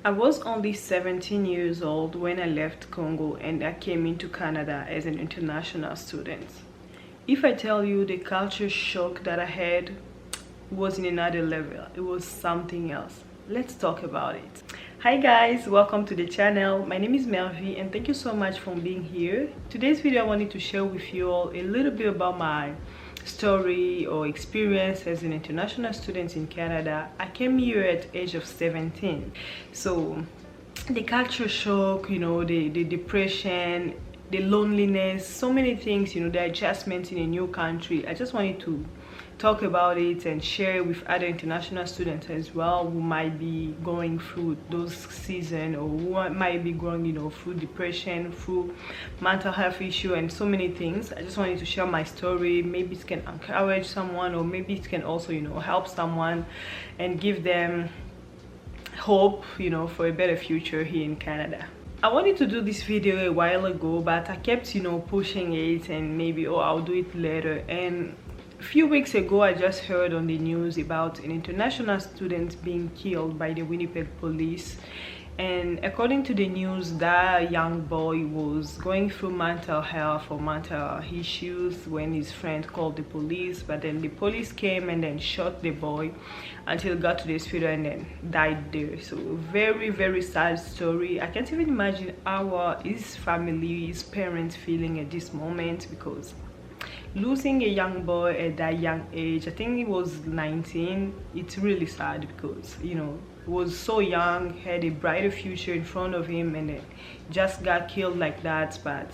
I was only 17 years old when I left Congo and I came into Canada as an international student. If I tell you the culture shock that I had was in another level, it was something else. Let's talk about it. Hi guys, welcome to the channel. My name is Melvi and thank you so much for being here. Today's video I wanted to share with you all a little bit about my story or experience as an international student in Canada. I came here at the age of 17. So the culture shock, the depression, the loneliness, so many things, the adjustments in a new country. I just wanted to talk about it and share with other international students as well who might be going through those seasons, or who might be going through depression, through mental health issue, and so many things. I just wanted to share my story. Maybe it can encourage someone, or maybe it can also help someone and give them hope for a better future here in Canada. I wanted to do this video a while ago, but I kept pushing it, and maybe I'll do it later. And a few weeks ago I just heard on the news about an international student being killed by the Winnipeg police. And according to the news, that young boy was going through mental health or mental issues when his friend called the police, but then the police came and then shot the boy until he got to the hospital and then died there. So very, very sad story. I can't even imagine how his family, his parents feeling at this moment, because losing a young boy at that young age, I think he was 19, it's really sad, because he was so young, had a brighter future in front of him, and then just got killed like that. But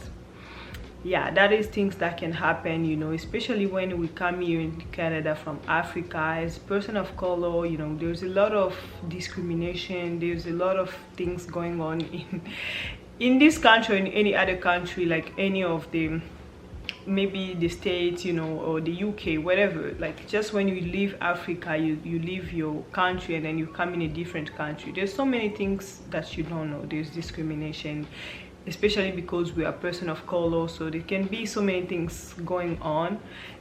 yeah, that is things that can happen, especially when we come here in Canada from Africa as a person of color. There's a lot of discrimination, there's a lot of things going on in this country or in any other country, like any of the, maybe the States, or the UK, whatever. Like, just when you leave Africa, you leave your country and then you come in a different country, there's so many things that you don't know. There's discrimination, especially because we are a person of color, so there can be so many things going on.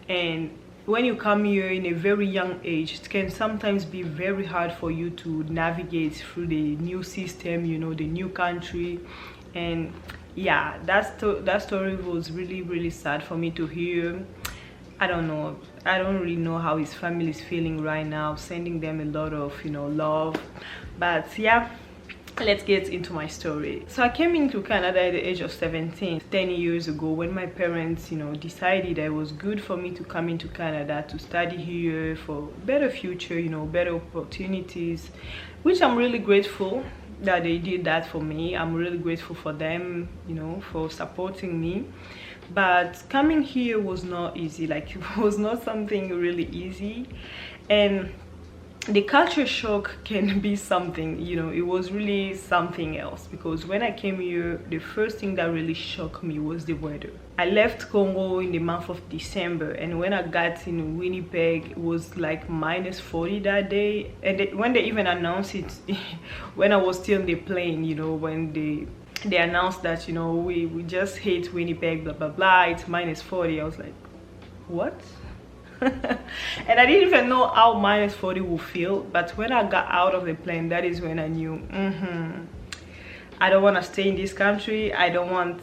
And when you come here in a very young age, it can sometimes be very hard for you to navigate through the new system, the new country. And yeah, that story was really, really sad for me to hear. I don't really know how his family is feeling right now. Sending them a lot of love. But yeah, let's get into my story. So I came into Canada at the age of 17, 10 years ago, when my parents decided it was good for me to come into Canada to study here for better future, better opportunities, which I'm really grateful that they did that for me. I'm really grateful for them, for supporting me. But coming here was not easy. Like, it was not something really easy. And the culture shock can be something, it was really something else, because when I came here, the first thing that really shocked me was the weather. I left Congo in the month of December, and when I got in Winnipeg, it was like -40 that day. And when they even announced it, when I was still in the plane, when they announced that we just hit Winnipeg, blah blah blah, it's -40, I was like, what? And I didn't even know how -40 would feel. But when I got out of the plane, that is when I knew, I don't want to stay in this country. I don't want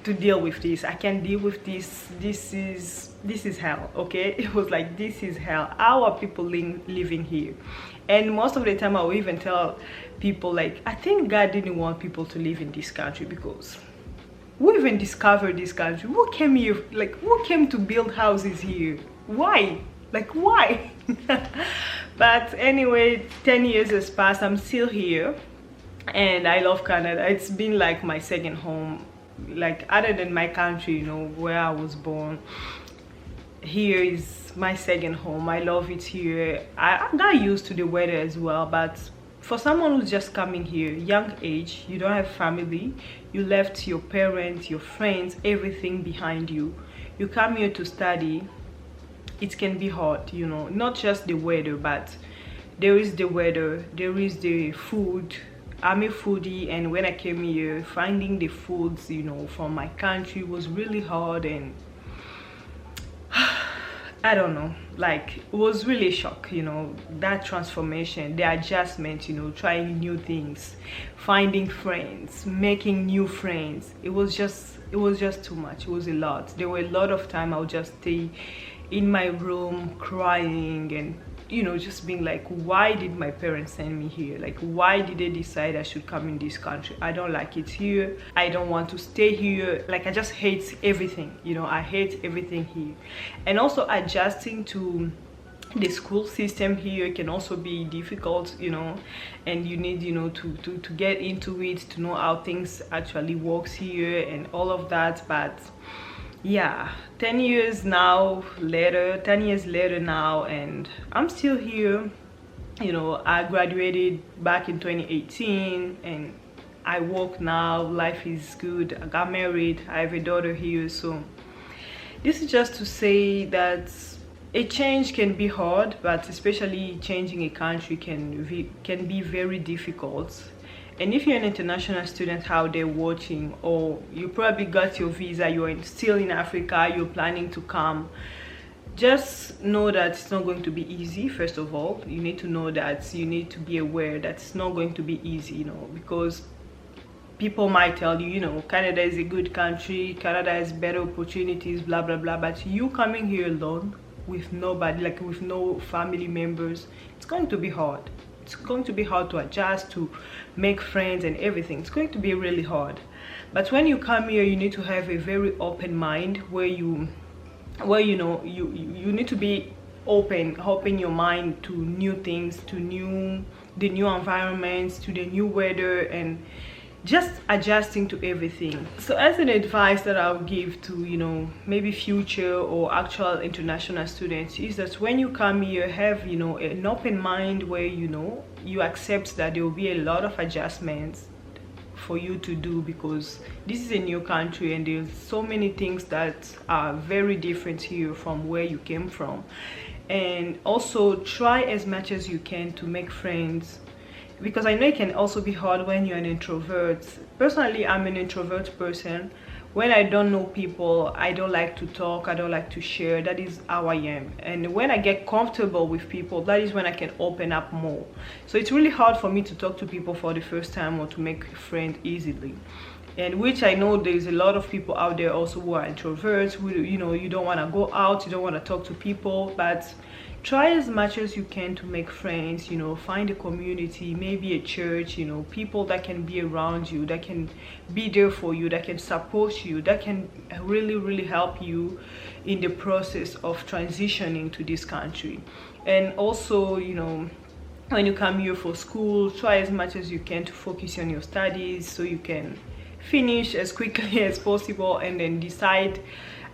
to deal with this. I can't deal with this. This is hell. Okay, it was like, this is hell. How are people living here? And most of the time I will even tell people, like, I think God didn't want people to live in this country, because who even discovered this country? Who came here? Like, who came to build houses here? Why? Like, why? But anyway, 10 years has passed. I'm still here, and I love Canada. It's been like my second home. Like, other than my country, where I was born, here is my second home. I love it here. I got used to the weather as well. But for someone who's just coming here, young age, you don't have family, you left your parents, your friends, everything behind you, you come here to study, it can be hard, not just the weather, but there is the weather, there is the food. I'm a foodie, and when I came here, finding the foods from my country was really hard. And I don't know, like it was really a shock, you know, that transformation, the adjustment, you know, trying new things, finding friends, making new friends. It was just too much. It was a lot. There were a lot of time I would just stay in my room crying and, you know, just being like, why did my parents send me here? Like, why did they decide I should come in this country? I don't like it here. I don't want to stay here. Like, I just hate everything, you know. I hate everything here. And also adjusting to the school system here can also be difficult, you know, and you need, you know, to get into it, to know how things actually works here and all of that. But yeah, 10 years now later, 10 years later now, and I'm still here. You know, I graduated back in 2018 and I work now. Life is good. I got married. I have a daughter here. So this is just to say that a change can be hard, but especially changing a country can be very difficult. And if you're an international student out there watching, or you probably got your visa, still in Africa, you're planning to come, just know that it's not going to be easy. First of all, you need to know that, you need to be aware that it's not going to be easy, you know, because people might tell you, you know, Canada is a good country, Canada has better opportunities, blah blah blah, but you coming here alone with nobody, like with no family members, it's going to be hard. It's going to be hard to adjust, to make friends and everything. It's going to be really hard. But when you come here, you need to have a very open mind, where you know, you need to be open your mind to new things, to the new environments, to the new weather, and just adjusting to everything. So as an advice that I'll give to, you know, maybe future or actual international students, is that when you come here, have, you know, an open mind, where, you know, you accept that there will be a lot of adjustments for you to do, because this is a new country and there's so many things that are very different here from where you came from. And also try as much as you can to make friends, because I know it can also be hard when you're an introvert. Personally, I'm an introvert person. When I don't know people, I don't like to talk, I don't like to share. That is how I am. And when I get comfortable with people, that is when I can open up more. So it's really hard for me to talk to people for the first time, or to make friends easily. And which I know there's a lot of people out there also who are introverts, who, you know, you don't want to go out, you don't want to talk to people, but try as much as you can to make friends, you know, find a community, maybe a church, you know, people that can be around you, that can be there for you, that can support you, that can really help you in the process of transitioning to this country. And also, you know, when you come here for school, try as much as you can to focus on your studies, so you can finish as quickly as possible, and then decide.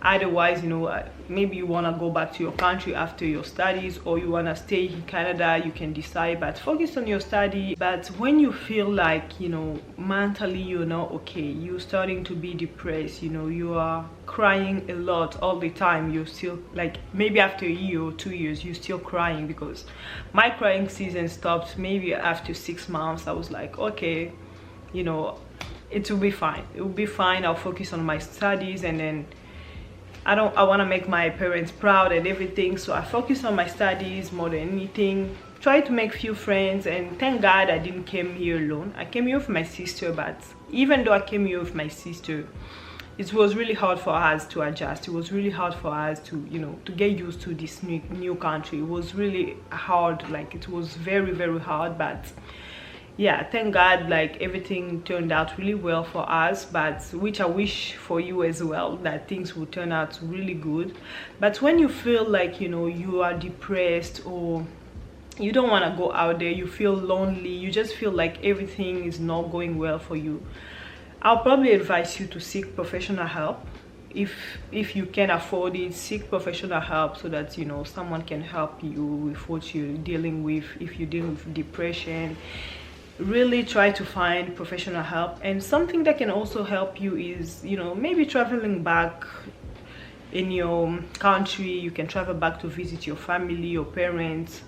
Otherwise, you know, maybe you want to go back to your country after your studies, or you want to stay in Canada, you can decide, but focus on your study. But when you feel like, you know, mentally you're not okay, you're starting to be depressed, you know, you are crying a lot all the time, you're still, like, maybe after a year or 2 years you're still crying, because my crying season stopped maybe after 6 months. I was like, okay, you know, it will be fine, it will be fine, I'll focus on my studies, and then I want to make my parents proud and everything, so I focus on my studies more than anything. Try to make few friends, and thank God I didn't came here alone. I came here with my sister, but even though I came here with my sister, it was really hard for us to adjust. It was really hard for us to, you know, to get used to this new country. It was really hard, like it was very hard, but yeah, thank God, like everything turned out really well for us, but which I wish for you as well, that things will turn out really good. But when you feel like, you know, you are depressed, or you don't want to go out there, you feel lonely, you just feel like everything is not going well for you, I'll probably advise you to seek professional help. If you can afford it, seek professional help, so that, you know, someone can help you with what you're dealing with. If you're dealing with depression, really try to find professional help. And something that can also help you is, you know, maybe traveling back in your country. You can travel back to visit your family, your parents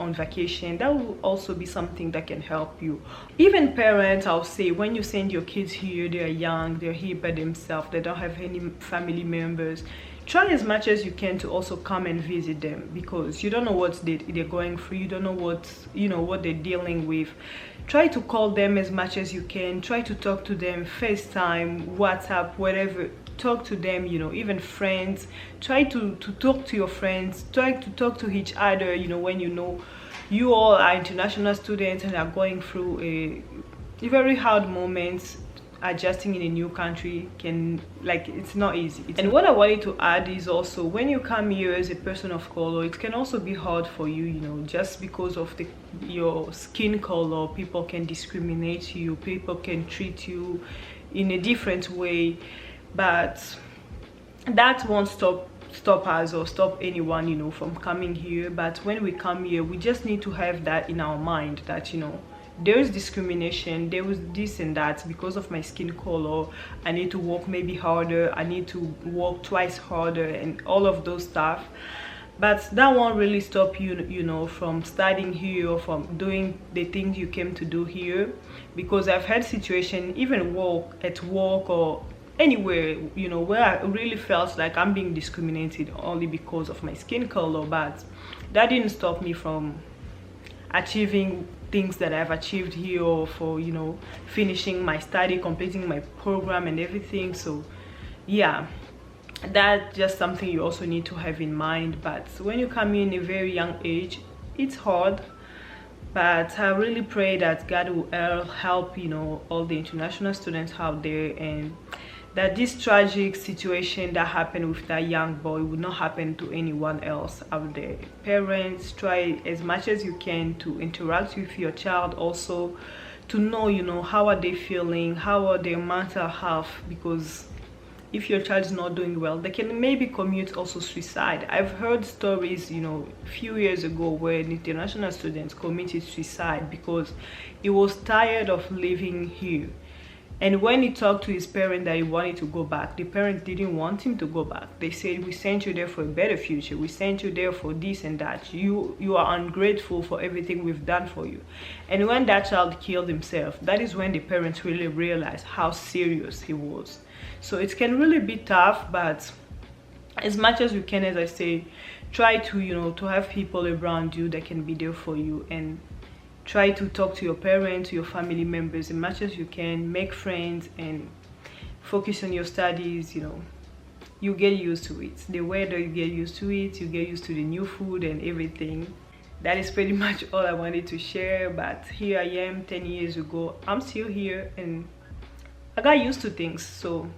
on vacation. That will also be something that can help you. Even parents, I'll say, when you send your kids here, they're young, they're here by themselves, they don't have any family members, try as much as you can to also come and visit them, because you don't know what they're going through, you don't know what they're dealing with. Try to call them as much as you can, try to talk to them, FaceTime, WhatsApp, whatever. Talk to them, even friends. Try to talk to your friends, try to talk to each other, when you all are international students and are going through a very hard moments. Adjusting in a new country it's not easy. And what I wanted to add is also, when you come here as a person of color, it can also be hard for you, just because of your skin color. People can discriminate you, people can treat you in a different way, but that won't stop us or stop anyone from coming here. But when we come here, we just need to have that in our mind, that there is discrimination, there was this and that because of my skin color. I need to work maybe harder, I need to work twice harder, and all of those stuff. But that won't really stop you from studying here or from doing the things you came to do here. Because I've had situations, even at work or anywhere, where I really felt like I'm being discriminated only because of my skin color. But that didn't stop me from achieving things that I've achieved here, or for finishing my study, completing my program and everything. So yeah, that's just something you also need to have in mind. But when you come in a very young age, it's hard, but I really pray that God will help all the international students out there, and that this tragic situation that happened with that young boy would not happen to anyone else out there. Parents, try as much as you can to interact with your child, also to know how are they feeling, how are their mental health. Because if your child is not doing well, they can maybe commit also suicide. I've heard stories a few years ago where international students committed suicide because he was tired of living here. And when he talked to his parent that he wanted to go back, the parents didn't want him to go back. They said, we sent you there for a better future, we sent you there for this and that, you are ungrateful for everything we've done for you. And when that child killed himself, that is when the parents really realized how serious he was. So it can really be tough, but as much as you can, as I say, try to to have people around you that can be there for you, and try to talk to your parents, your family members as much as you can. Make friends and focus on your studies. You get used to it. The weather, you get used to it, you get used to the new food and everything. That is pretty much all I wanted to share. But here I am 10 years ago, I'm still here, and I got used to things. So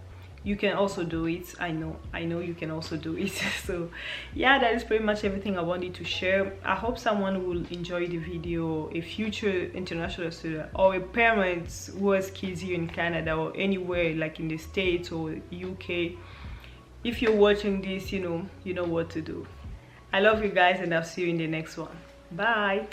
you can also do it. I know you can also do it. So yeah, that is pretty much everything I wanted to share. I hope someone will enjoy the video, a future international student or a parent who has kids here in Canada or anywhere like in the States or UK. If you're watching this, you know what to do. I love you guys, and I'll see you in the next one. Bye.